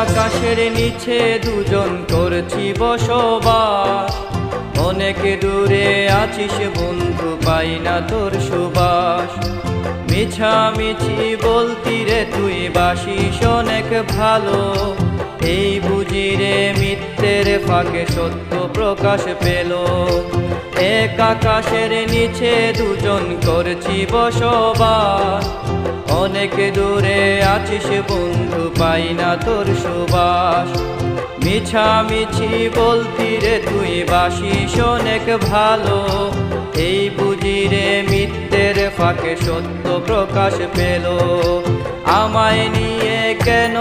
আকাশের নিচে দুজন করছি বসবাস, অনেক দূরে আছিস বন্ধু, পাই না তোর সুবাস। মিছামিছি বলতি রে তুই বাসিস অনেক ভালো, এই বুঝি রে মিথ্যের ফাঁকে সত্য প্রকাশ পেল। এক আকাশের নিচে দুজন করছি বসবাস, অনেক দূরে আছিস বন্ধু, পাই না তোর সুবাস। মিছামিছি বলতি রে তুই বাসিস অনেক ভালো, এই বুঝি রে মিথ্যের ফাঁকে সত্য প্রকাশ পেল। আমায় নিয়ে কেন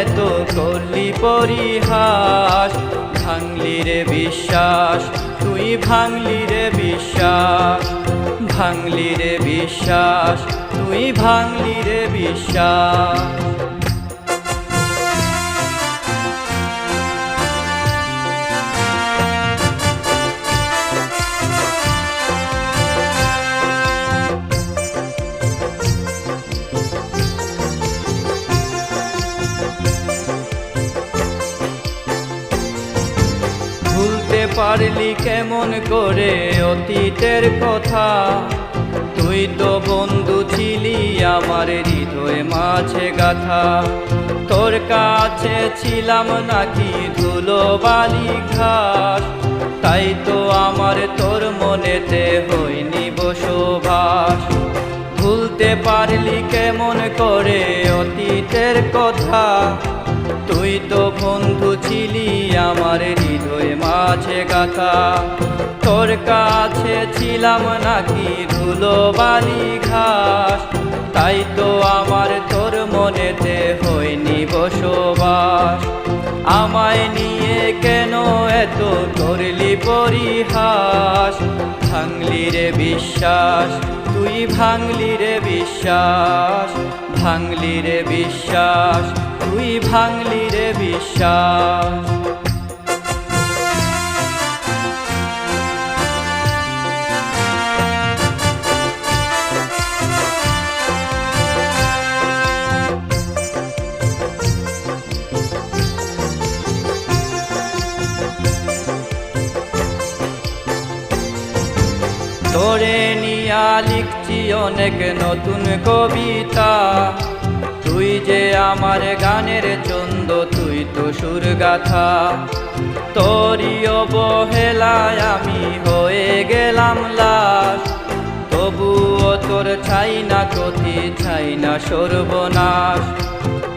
এত করলি পরিহাস, ভাঙলি রে বিশ্বাস তুই, ভাঙলি রে বিশ্বাস, ভাঙলি রে বিশ্বাস তুই, ভাঙলি রে বিশ্বাস। ভুলতে পারলি কেমন করে অতীতের কথা, তুই তো বন্ধু ছিলি আমার হৃদয়ে মাঝে গাথা। তোর কাছে ছিলাম নাকি ধুলো বালি ঘাস, তাই তো আমার তোর মনেতে হয়নি বসবাস। ভুলতে পারলি কেমন করে অতীতের কথা, তুই তো বন্ধু ছিলি আমার হৃদয়ে মাঝে গাথা। তোর কাছে ছিলাম নাকি ধুলো বালি ঘাস, তাই তো আমার তোর মনেতে হয়নি বসবাস। আমায় নিয়ে কেন এত করলি পরিহাস, ভাঙলি রে বিশ্বাস তুই, ভাঙলি রে বিশ্বাস, ভাঙলি রে বিশ্বাস তুই, ভাঙলি রে বিশ্বাস। তোরে নিয়া লিখছি অনেক নতুন কবিতা, তুই যে আমার গানের চন্দ, তুই তো সুর গাথা। তোরই অবহেলায় আমি হয়ে গেলাম লাশ, তবুও তোর ছাই না ক্ষতি, ছাই না সর্বনাশ।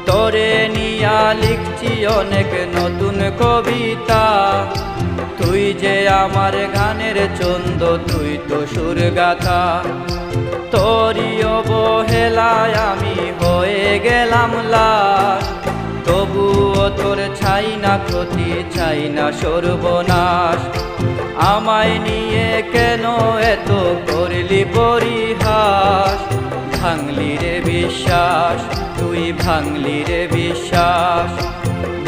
তোরে নিয়া লিখছি অনেক নতুন কবিতা, তুই যে আমার গানের চন্দ, তুই তো সুর গাথা। তোরই অবহেলায় আমি হয়ে গেলাম লাশ, তবুও তোর ছাই না ক্ষতি, ছাই না সর্বনাশ। আমায় নিয়ে কেন এত করলি পরিহাস, ভাঙলি রে বিশ্বাস তুই, ভাঙলি রে বিশ্বাস,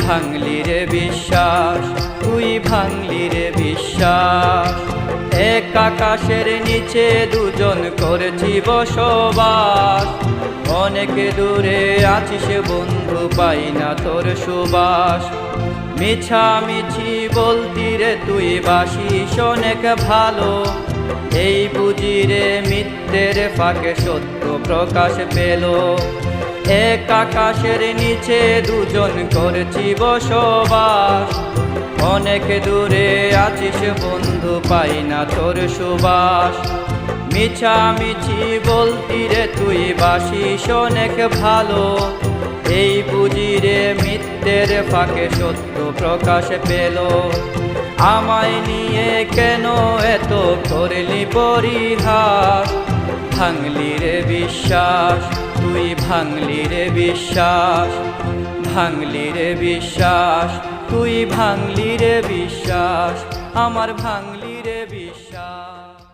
ভাঙলি রে বিশ্বাস তুই, ভাঙলি রে বিশ্বাস। এক আকাশের নিচে দুজন করছি বসবাস, অনেক দূরে আছিস বন্ধু, পাই না তোর সুবাস। মিছামিছি বলতি রে তুই বাসিস অনেক ভালো, এই বুঝি রে মিথ্যের ফাঁকে সত্য প্রকাশ পেল। এক আকাশের নিচে দুজন করছি বসবাস, অনেক দূরে আছিস বন্ধু, পাই না তোর সুবাস। মিছামিছি বলতি রে তুই বাসিস অনেক ভালো, এই বুঝি রে মিথ্যের ফাঁকে সত্য প্রকাশ পেল। আমায় নিয়ে কেন এত করলি পরিহাস, ভাঙলি রে বিশ্বাস তুই, ভাঙলি রে বিশ্বাস, ভাঙলি রে বিশ্বাস তুই, ভাঙলি রে বিশ্বাস, আমার ভাঙলি রে বিশ্বাস।